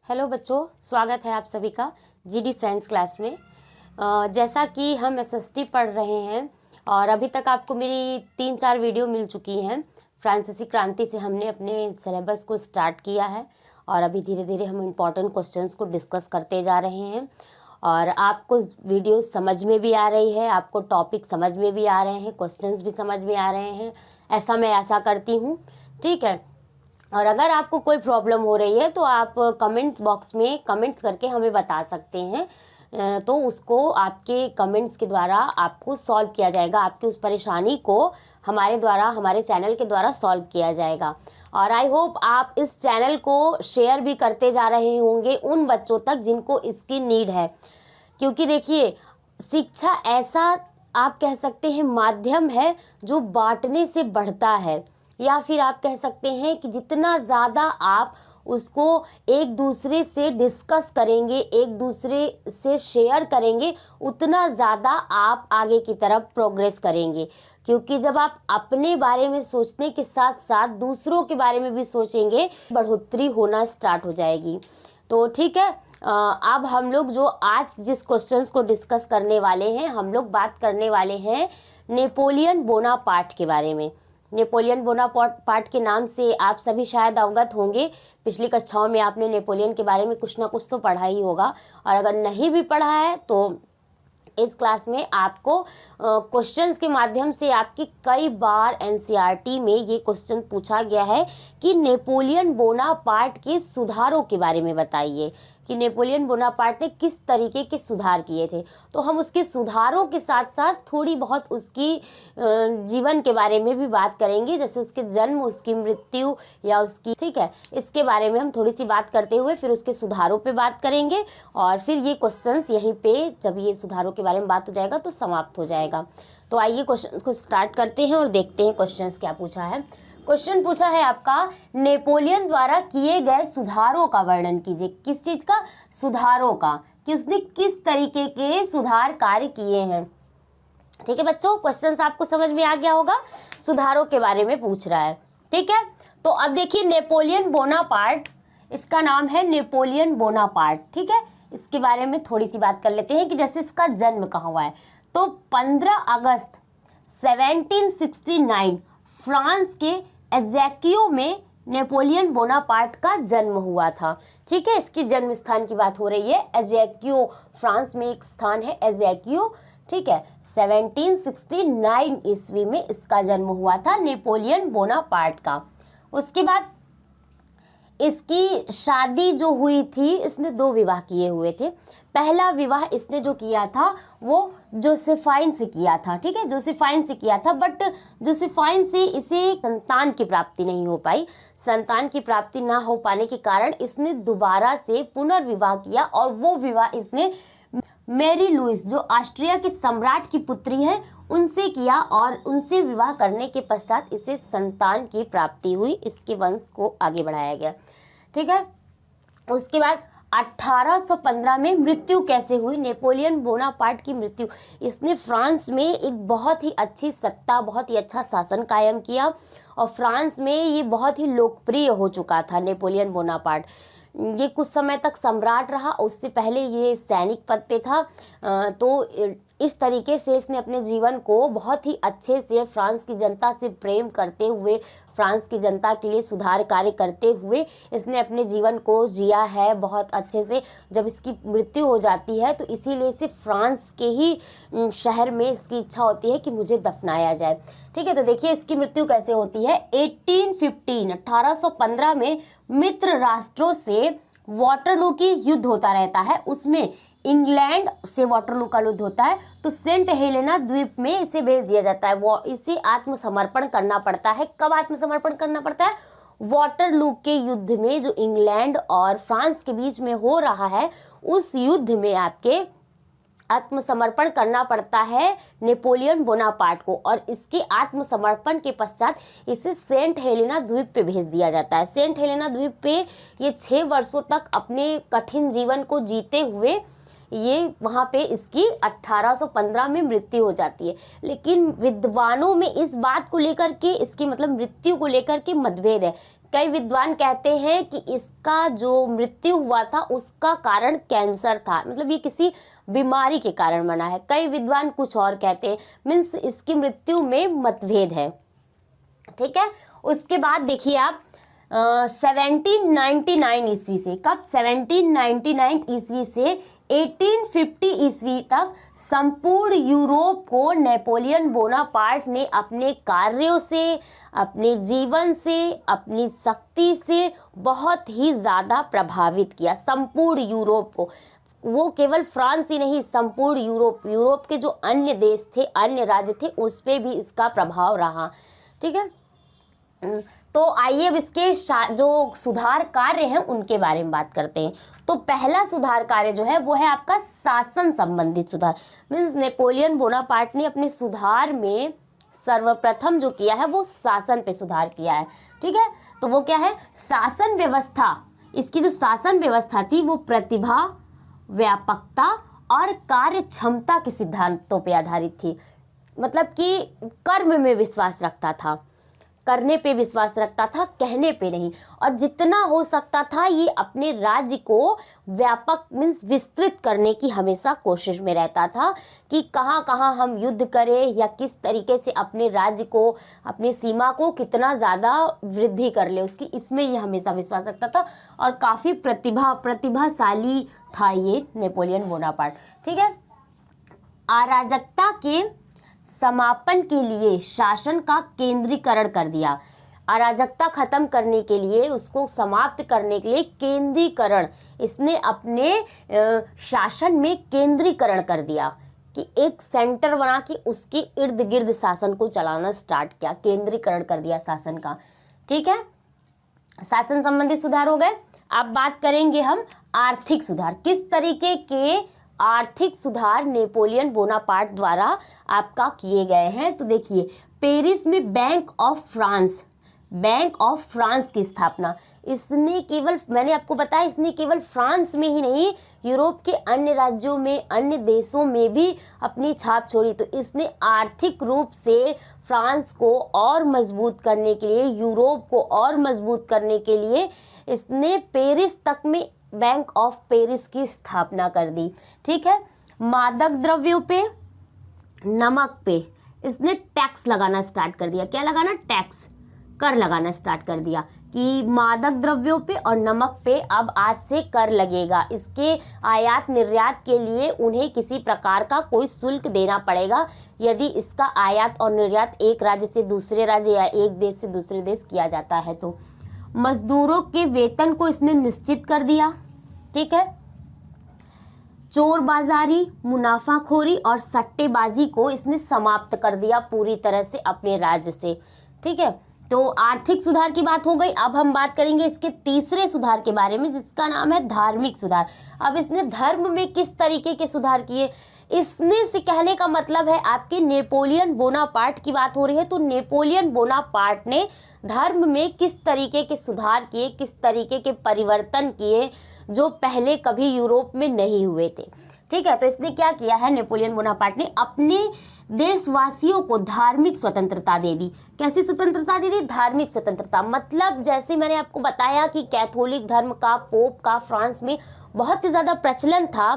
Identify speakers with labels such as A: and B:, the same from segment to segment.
A: Hello बच्चों, स्वागत है आप सभी का जीडी साइंस क्लास में। जैसा कि हम एसएसटी पढ़ रहे हैं और अभी तक आपको मेरी 3-4 वीडियो मिल चुकी हैं। फ्रांसीसी क्रांति से हमने अपने सिलेबस को स्टार्ट किया है और अभी धीरे धीरे हम इम्पॉर्टेंट क्वेश्चंस को डिस्कस करते जा रहे हैं और आपको वीडियो समझ में भी आ रही है, आपको टॉपिक समझ में भी आ रहे हैं, क्वेश्चंस भी समझ में आ रहे हैं। ऐसा मैं आशा करती हूँ, ठीक है। और अगर आपको कोई प्रॉब्लम हो रही है तो आप कमेंट्स बॉक्स में कमेंट्स करके हमें बता सकते हैं, तो उसको आपके कमेंट्स के द्वारा आपको सॉल्व किया जाएगा। आपकी उस परेशानी को हमारे द्वारा, हमारे चैनल के द्वारा सॉल्व किया जाएगा। और आई होप आप इस चैनल को शेयर भी करते जा रहे होंगे उन बच्चों तक जिनको इसकी नीड है, क्योंकि देखिए शिक्षा ऐसा आप कह सकते हैं माध्यम है जो बांटने से बढ़ता है, या फिर आप कह सकते हैं कि जितना ज़्यादा आप उसको एक दूसरे से डिस्कस करेंगे, एक दूसरे से शेयर करेंगे, उतना ज़्यादा आप आगे की तरफ प्रोग्रेस करेंगे। क्योंकि जब आप अपने बारे में सोचने के साथ साथ दूसरों के बारे में भी सोचेंगे, बढ़ोतरी होना स्टार्ट हो जाएगी। तो ठीक है, अब हम लोग जो आज जिस क्वेश्चंस को डिस्कस करने वाले हैं, हम लोग बात करने वाले हैं नेपोलियन बोनापार्ट के बारे में। नेपोलियन बोनापार्ट के नाम से आप सभी शायद अवगत होंगे। पिछली कक्षाओं में आपने नेपोलियन के बारे में कुछ ना कुछ तो पढ़ा ही होगा, और अगर नहीं भी पढ़ा है तो इस क्लास में आपको क्वेश्चंस के माध्यम से आपकी कई बार एनसीईआरटी में ये क्वेश्चन पूछा गया है कि नेपोलियन बोनापार्ट के सुधारों के बारे में बताइए कि नेपोलियन बोनापार्ट ने किस तरीके के सुधार किए थे। तो हम उसके सुधारों के साथ साथ थोड़ी बहुत उसकी जीवन के बारे में भी बात करेंगे, जैसे उसके जन्म, उसकी मृत्यु या उसकी, ठीक है, इसके बारे में हम थोड़ी सी बात करते हुए फिर उसके सुधारों पे बात करेंगे और फिर ये क्वेश्चंस यहीं पे जब ये सुधारों के बारे में बात हो जाएगा तो समाप्त हो जाएगा। तो आइए क्वेश्चंस को स्टार्ट करते हैं और देखते हैं क्वेश्चंस क्या पूछा है। क्वेश्चन पूछा है आपका, नेपोलियन द्वारा किए गए सुधारों का वर्णन कीजिए। किस चीज का? सुधारों का, कि उसने किस तरीके के सुधार कार्य किए हैं। ठीक है बच्चों, क्वेश्चंस आपको समझ में आ गया होगा। सुधारों के बारे में पूछ रहा है, ठीक है। तो अब देखिए नेपोलियन बोनापार्ट, इसका नाम है नेपोलियन बोनापार्ट, ठीक है। इसके बारे में थोड़ी सी बात कर लेते हैं कि जैसे इसका जन्म कहाँ हुआ है। तो 15 अगस्त 1769 फ्रांस के एज़ेक्यो में नेपोलियन बोनापार्ट का जन्म हुआ था, ठीक है। इसकी जन्म स्थान की बात हो रही है, एज़ेक्यो, फ्रांस में एक स्थान है एज़ेक्यो, ठीक है। 1769 ईस्वी में इसका जन्म हुआ था नेपोलियन बोनापार्ट का। उसके बाद इसकी शादी जो हुई थी, इसने 2 विवाह किए हुए थे। पहला विवाह इसने जो किया था वो जोसेफाइन से किया था, ठीक है, जोसेफाइन से किया था। बट जोसेफाइन से इसे संतान की प्राप्ति नहीं हो पाई। संतान की प्राप्ति ना हो पाने के कारण इसने दोबारा से पुनर्विवाह किया और वो विवाह इसने मैरी लुइस, जो ऑस्ट्रिया के सम्राट की पुत्री है, उनसे किया और उनसे विवाह करने के पश्चात इसे संतान की प्राप्ति हुई। इसके वंश को आगे बढ़ाया गया, ठीक है। उसके बाद 1815 में मृत्यु कैसे हुई? नेपोलियन बोनापार्ट की मृत्यु, इसने फ्रांस में एक बहुत ही अच्छी सत्ता, बहुत ही अच्छा शासन कायम किया और फ्रांस में ये बहुत ही लोकप्रिय हो चुका था नेपोलियन बोनापार्ट। ये कुछ समय तक सम्राट रहा, उससे पहले ये सैनिक पद पे था। तो इस तरीके से इसने अपने जीवन को बहुत ही अच्छे से फ्रांस की जनता से प्रेम करते हुए, फ्रांस की जनता के लिए सुधार कार्य करते हुए इसने अपने जीवन को जिया है बहुत अच्छे से। जब इसकी मृत्यु हो जाती है तो इसीलिए इसे फ्रांस के ही शहर में इसकी इच्छा होती है कि मुझे दफनाया जाए, ठीक है। तो देखिए इसकी मृत्यु कैसे होती है। 1815 में मित्र राष्ट्रों से वाटरलू की युद्ध होता रहता है, उसमें इंग्लैंड से वाटरलू का युद्ध होता है। तो सेंट हेलेना द्वीप में इसे भेज दिया जाता है, वो इसे आत्मसमर्पण करना पड़ता है। कब आत्मसमर्पण करना पड़ता है? वाटरलू के युद्ध में, जो इंग्लैंड और फ्रांस के बीच में हो रहा है, उस युद्ध में आपके आत्मसमर्पण करना पड़ता है नेपोलियन बोनापार्ट को। और इसके आत्मसमर्पण के पश्चात इसे सेंट हेलेना द्वीप पे भेज दिया जाता है। सेंट हेलेना द्वीप पे ये 6 वर्षों तक अपने कठिन जीवन को जीते हुए ये वहाँ पे इसकी 1815 में मृत्यु हो जाती है। लेकिन विद्वानों में इस बात को लेकर के, इसकी मतलब मृत्यु को लेकर के मतभेद है कई विद्वान कहते हैं कि इसका जो मृत्यु हुआ था उसका कारण कैंसर था, मतलब ये किसी बीमारी के कारण मना है। कई विद्वान कुछ और कहते हैं, मीन्स इसकी मृत्यु में मतभेद है। ठीक है, उसके बाद देखिए आप 1799 ईस्वी से, कब 1799 ईस्वी से 1850 ईस्वी तक संपूर्ण यूरोप को नेपोलियन बोनापार्ट ने अपने कार्यों से, अपने जीवन से, अपनी शक्ति से बहुत ही ज़्यादा प्रभावित किया। संपूर्ण यूरोप को, वो केवल फ्रांस ही नहीं, संपूर्ण यूरोप के जो अन्य देश थे, अन्य राज्य थे, उस पर भी इसका प्रभाव रहा। ठीक है, तो आइए अब इसके जो सुधार कार्य हैं उनके बारे में बात करते हैं। तो पहला सुधार कार्य जो है वो है आपका शासन संबंधित सुधार। मीन्स नेपोलियन बोनापार्ट ने अपने सुधार में सर्वप्रथम जो किया है वो शासन पे सुधार किया है। ठीक है, तो वो क्या है, शासन व्यवस्था। इसकी जो शासन व्यवस्था थी वो प्रतिभा, व्यापकता और कार्य क्षमता के सिद्धांतों पे आधारित थी। मतलब कि कर्म में विश्वास रखता था, करने पे विश्वास रखता था, कहने पे नहीं। और जितना हो सकता था ये अपने राज्य को व्यापक मीन्स विस्तृत करने की हमेशा कोशिश में रहता था कि कहाँ कहाँ हम युद्ध करें या किस तरीके से अपने राज्य को, अपनी सीमा को कितना ज़्यादा वृद्धि कर ले उसकी, इसमें ये हमेशा विश्वास रखता था। और काफ़ी प्रतिभाशाली था ये नेपोलियन बोनापार्ट। ठीक है, अराजकता के समापन के लिए शासन का केंद्रीकरण कर दिया। अराजकता खत्म करने के लिए, उसको समाप्त करने के लिए केंद्रीकरण, इसने अपने शासन में केंद्रीकरण कर दिया कि एक सेंटर बना के उसके इर्द गिर्द शासन को चलाना स्टार्ट किया, केंद्रीकरण कर दिया शासन का। ठीक है, शासन संबंधी सुधार हो गए। अब बात करेंगे हम आर्थिक सुधार। किस तरीके के आर्थिक सुधार नेपोलियन बोनापार्ट द्वारा आपका किए गए हैं। तो देखिए, पेरिस में बैंक ऑफ फ्रांस की स्थापना इसने केवल, मैंने आपको बताया, इसने केवल फ्रांस में ही नहीं, यूरोप के अन्य राज्यों में, अन्य देशों में भी अपनी छाप छोड़ी। तो इसने आर्थिक रूप से फ्रांस को और मजबूत करने के लिए, यूरोप को और मजबूत करने के लिए इसने पेरिस तक में बैंक ऑफ पेरिस की स्थापना कर दी। ठीक है, मादक द्रव्यों पे, नमक पे इसने टैक्स लगाना स्टार्ट कर दिया। क्या लगाना? टैक्स, कर लगाना स्टार्ट कर दिया कि मादक द्रव्यों पे और नमक पे अब आज से कर लगेगा। इसके आयात निर्यात के लिए उन्हें किसी प्रकार का कोई शुल्क देना पड़ेगा यदि इसका आयात और निर्यात एक राज्य से दूसरे राज्य या एक देश से दूसरे देश किया जाता है। तो मजदूरों के वेतन को इसने निश्चित कर दिया। ठीक है, चोरबाजारी, मुनाफाखोरी और सट्टेबाजी को इसने समाप्त कर दिया पूरी तरह से अपने राज्य से। ठीक है, तो आर्थिक सुधार की बात हो गई। अब हम बात करेंगे इसके तीसरे सुधार के बारे में, जिसका नाम है धार्मिक सुधार। अब इसने धर्म में किस तरीके के सुधार किए, इसने से कहने का मतलब है आपके नेपोलियन बोनापार्ट की बात हो रही है। तो नेपोलियन बोनापार्ट ने धर्म में किस तरीके के सुधार किए, किस तरीके के परिवर्तन किए जो पहले कभी यूरोप में नहीं हुए थे। ठीक है, तो इसने क्या किया है, नेपोलियन बोनापार्ट ने अपने देशवासियों को धार्मिक स्वतंत्रता दे दी। कैसी स्वतंत्रता दे दी? धार्मिक स्वतंत्रता। मतलब जैसे मैंने आपको बताया कि कैथोलिक धर्म का, पोप का फ्रांस में बहुत ही ज़्यादा प्रचलन था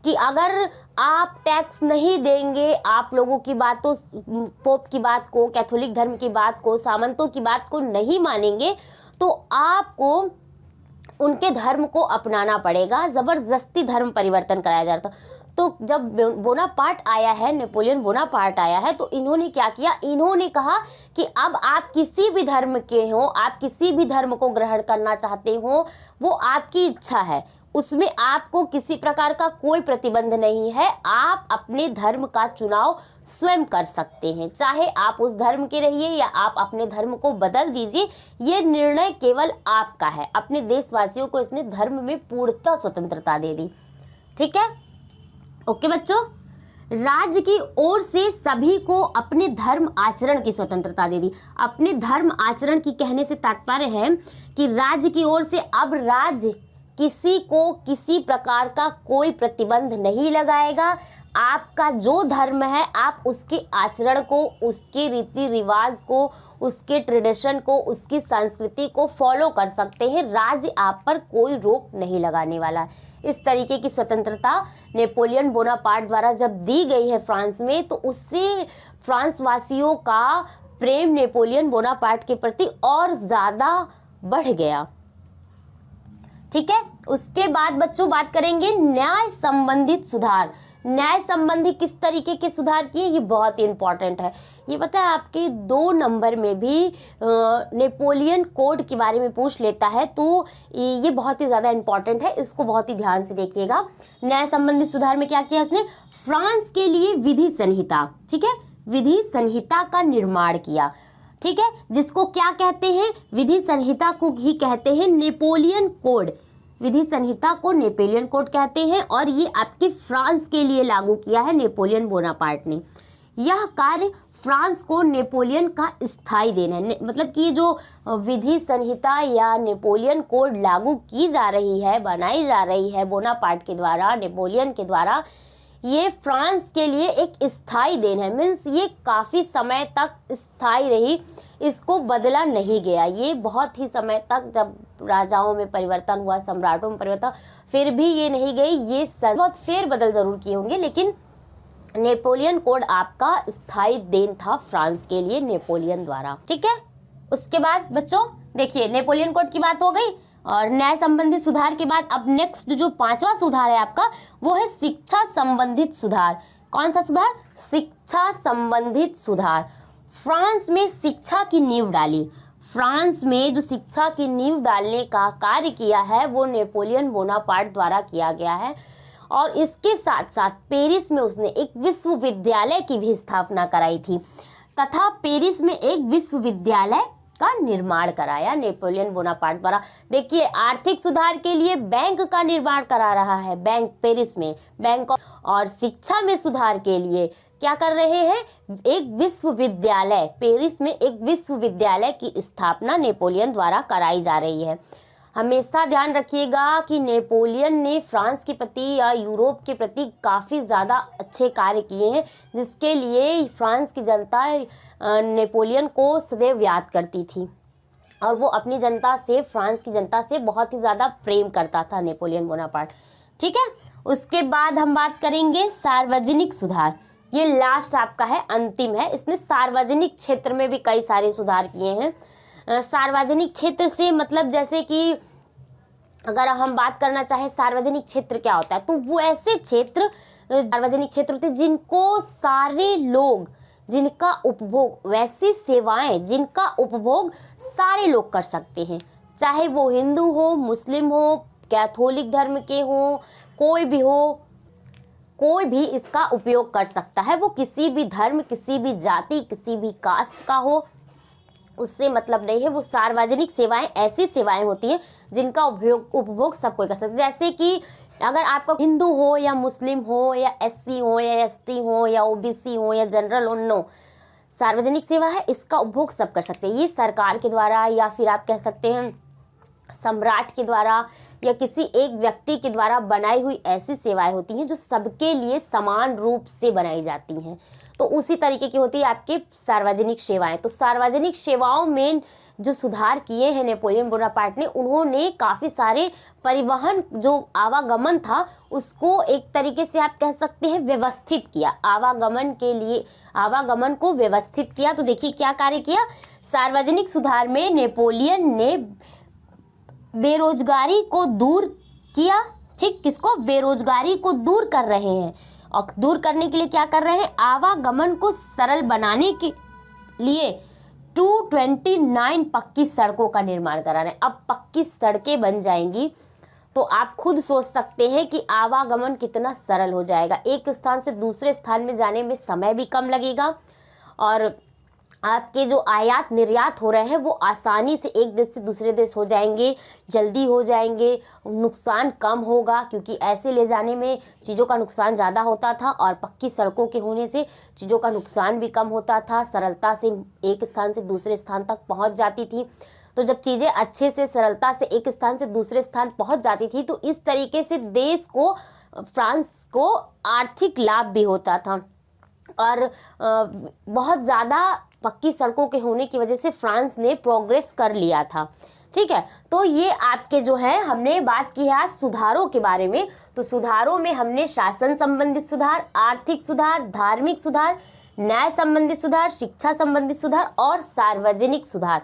A: कि अगर आप टैक्स नहीं देंगे, आप लोगों की बातों, पोप की बात को, कैथोलिक धर्म की बात को, सामंतों की बात को नहीं मानेंगे तो आपको उनके धर्म को अपनाना पड़ेगा। ज़बरदस्ती धर्म परिवर्तन कराया जा रहा था। तो जब बोनापार्ट आया है, नेपोलियन बोनापार्ट आया है, तो इन्होंने क्या किया, इन्होंने कहा कि अब आप किसी भी धर्म के हो, आप किसी भी धर्म को ग्रहण करना चाहते हो, वो आपकी इच्छा है, उसमें आपको किसी प्रकार का कोई प्रतिबंध नहीं है। आप अपने धर्म का चुनाव स्वयं कर सकते हैं, चाहे आप उस धर्म के रहिए या आप अपने धर्म को बदल दीजिए, ये निर्णय केवल आपका है। अपने देशवासियों को इसने धर्म में पूर्णतः स्वतंत्रता दे दी। ठीक है, ओके बच्चों, राज्य की ओर से सभी को अपने धर्म आचरण की स्वतंत्रता दे दी। अपने धर्म आचरण की कहने से तात्पर्य है कि राज्य की ओर से अब राज्य किसी को किसी प्रकार का कोई प्रतिबंध नहीं लगाएगा। आपका जो धर्म है आप उसके आचरण को, उसके रीति रिवाज को, उसके ट्रेडिशन को, उसकी संस्कृति को फॉलो कर सकते हैं। राज्य आप पर कोई रोक नहीं लगाने वाला। इस तरीके की स्वतंत्रता नेपोलियन बोनापार्ट द्वारा जब दी गई है फ्रांस में, तो उससे फ्रांस वासियों का प्रेम नेपोलियन बोनापार्ट के प्रति और ज़्यादा बढ़ गया। ठीक है, उसके बाद बच्चों बात करेंगे न्याय संबंधित सुधार। न्याय संबंधी किस तरीके के सुधार किए, ये बहुत ही इंपॉर्टेंट है। ये पता है आपके 2 नंबर में भी नेपोलियन कोड के बारे में पूछ लेता है, तो ये बहुत ही ज़्यादा इंपॉर्टेंट है, इसको बहुत ही ध्यान से देखिएगा। न्याय संबंधी सुधार में क्या किया उसने, फ्रांस के लिए विधि संहिता, ठीक है, विधि संहिता का निर्माण किया। ठीक है, जिसको क्या कहते हैं, विधि संहिता को ही कहते हैं नेपोलियन कोड। विधि संहिता को नेपोलियन कोड कहते हैं और ये आपके फ्रांस के लिए लागू किया है नेपोलियन बोनापार्ट ने। यह कार्य फ्रांस को नेपोलियन का स्थायी देना है। मतलब कि जो विधि संहिता या नेपोलियन कोड लागू की जा रही है, बनाई जा रही है बोनापार्ट के द्वारा, नेपोलियन के द्वारा, ये फ्रांस के लिए एक स्थायी देन है। मीन्स ये काफ़ी समय तक स्थायी रही, इसको बदला नहीं गया। ये बहुत ही समय तक, जब राजाओं में परिवर्तन हुआ, सम्राटों में परिवर्तन, फिर भी ये नहीं गई। ये बहुत फेर बदल जरूर किए होंगे, लेकिन नेपोलियन कोड आपका स्थायी देन था फ्रांस के लिए नेपोलियन द्वारा। ठीक है, उसके बाद बच्चों देखिए नेपोलियन कोड की बात हो गई और न्याय संबंधित सुधार के बाद अब नेक्स्ट जो 5वां सुधार है आपका, वो है शिक्षा संबंधित सुधार। कौन सा सुधार, शिक्षा संबंधित सुधार। फ्रांस में शिक्षा की नींव डाली। फ्रांस में जो शिक्षा की नींव डालने का कार्य किया है वो नेपोलियन बोनापार्ट द्वारा किया गया है। और इसके साथ साथ पेरिस में उसने एक विश्वविद्यालय की भी स्थापना कराई थी तथा पेरिस में एक विश्वविद्यालय का निर्माण कराया नेपोलियन बोनापार्ट द्वारा। देखिए, आर्थिक सुधार के लिए बैंक का निर्माण करा रहा है, बैंक पेरिस में बैंक, और शिक्षा में सुधार के लिए क्या कर रहे हैं, एक विश्वविद्यालय, पेरिस में एक विश्वविद्यालय की स्थापना नेपोलियन द्वारा कराई जा रही है। हमेशा ध्यान रखिएगा कि नेपोलियन ने फ्रांस के प्रति या यूरोप के प्रति काफ़ी ज़्यादा अच्छे कार्य किए हैं, जिसके लिए फ्रांस की जनता नेपोलियन को सदैव याद करती थी और वो अपनी जनता से, फ्रांस की जनता से बहुत ही ज़्यादा प्रेम करता था नेपोलियन बोनापार्ट। ठीक है, उसके बाद हम बात करेंगे सार्वजनिक सुधार। ये लास्ट आपका है, अंतिम है। इसने सार्वजनिक क्षेत्र में भी कई सारे सुधार किए हैं। सार्वजनिक क्षेत्र से मतलब जैसे कि अगर हम बात करना चाहें सार्वजनिक क्षेत्र क्या होता है, तो वो ऐसे क्षेत्र सार्वजनिक क्षेत्र होते हैं जिनको सारे लोग, जिनका उपभोग, वैसी सेवाएं जिनका उपभोग सारे लोग कर सकते हैं, चाहे वो हिंदू हो, मुस्लिम हो, कैथोलिक धर्म के हो, कोई भी हो, कोई भी इसका उपयोग कर सकता है। वो किसी भी धर्म, किसी भी जाति, किसी भी कास्ट का हो, उससे मतलब नहीं है। वो सार्वजनिक सेवाएं ऐसी सेवाएं होती हैं जिनका उपभोग सब कोई कर सकता है। जैसे कि अगर आपका हिंदू हो या मुस्लिम हो या एससी हो या एसटी हो या ओबीसी हो या जनरल हो, नो, सार्वजनिक सेवा है, इसका उपभोग सब कर सकते हैं। ये सरकार के द्वारा या फिर आप कह सकते हैं सम्राट के द्वारा या किसी एक व्यक्ति के द्वारा बनाई हुई ऐसी सेवाएं होती हैं जो सबके लिए समान रूप से बनाई जाती हैं। तो उसी तरीके की होती है आपके सार्वजनिक सेवाएं। तो सार्वजनिक सेवाओं में जो सुधार किए हैं नेपोलियन बोनापार्ट ने, उन्होंने काफ़ी सारे परिवहन, जो आवागमन था, उसको एक तरीके से आप कह सकते हैं व्यवस्थित किया। आवागमन के लिए, आवागमन को व्यवस्थित किया। तो देखिए क्या कार्य किया, सार्वजनिक सुधार में नेपोलियन ने बेरोजगारी को दूर किया। ठीक, किसको, बेरोजगारी को दूर कर रहे हैं। और दूर करने के लिए क्या कर रहे हैं, आवागमन को सरल बनाने के लिए 229 पक्की सड़कों का निर्माण करा रहे हैं। अब पक्की सड़कें बन जाएंगी तो आप खुद सोच सकते हैं कि आवागमन कितना सरल हो जाएगा। एक स्थान से दूसरे स्थान में जाने में समय भी कम लगेगा और आपके जो आयात निर्यात हो रहे हैं वो आसानी से एक देश से दूसरे देश हो जाएंगे, जल्दी हो जाएंगे, नुकसान कम होगा, क्योंकि ऐसे ले जाने में चीज़ों का नुकसान ज़्यादा होता था और पक्की सड़कों के होने से चीज़ों का नुकसान भी कम होता था, सरलता से एक स्थान से दूसरे स्थान तक पहुंच जाती थी। तो जब चीज़ें अच्छे से सरलता से एक स्थान से दूसरे स्थान पहुंच जाती थी, तो इस तरीके से देश को, फ्रांस को आर्थिक लाभ भी होता था। और बहुत ज़्यादा पक्की सड़कों के होने की वजह से फ्रांस ने प्रोग्रेस कर लिया था। ठीक है, तो ये आपके जो है, हमने बात की है आज सुधारों के बारे में। तो सुधारों में हमने शासन संबंधित सुधार, आर्थिक सुधार, धार्मिक सुधार, न्याय संबंधित सुधार, शिक्षा संबंधित सुधार और सार्वजनिक सुधार,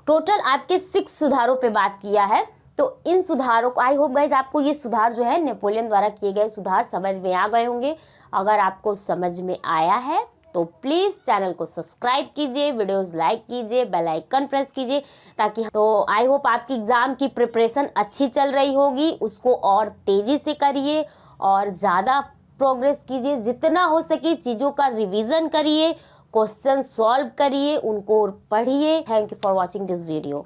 A: टोटल आपके 6 सुधारों पे बात किया है। तो इन सुधारों को, आई होप गाइज आपको ये सुधार जो है, नेपोलियन द्वारा किए गए सुधार समझ में आ गए होंगे। अगर आपको समझ में आया है तो प्लीज़ चैनल को सब्सक्राइब कीजिए, वीडियोस लाइक कीजिए, बेल आइकन प्रेस कीजिए, ताकि, तो आई होप आपकी एग्ज़ाम की प्रिपरेशन अच्छी चल रही होगी। उसको और तेज़ी से करिए और ज़्यादा प्रोग्रेस कीजिए, जितना हो सके चीज़ों का रिवीजन करिए, क्वेश्चन सॉल्व करिए, उनको पढ़िए। Thank you for watching this video.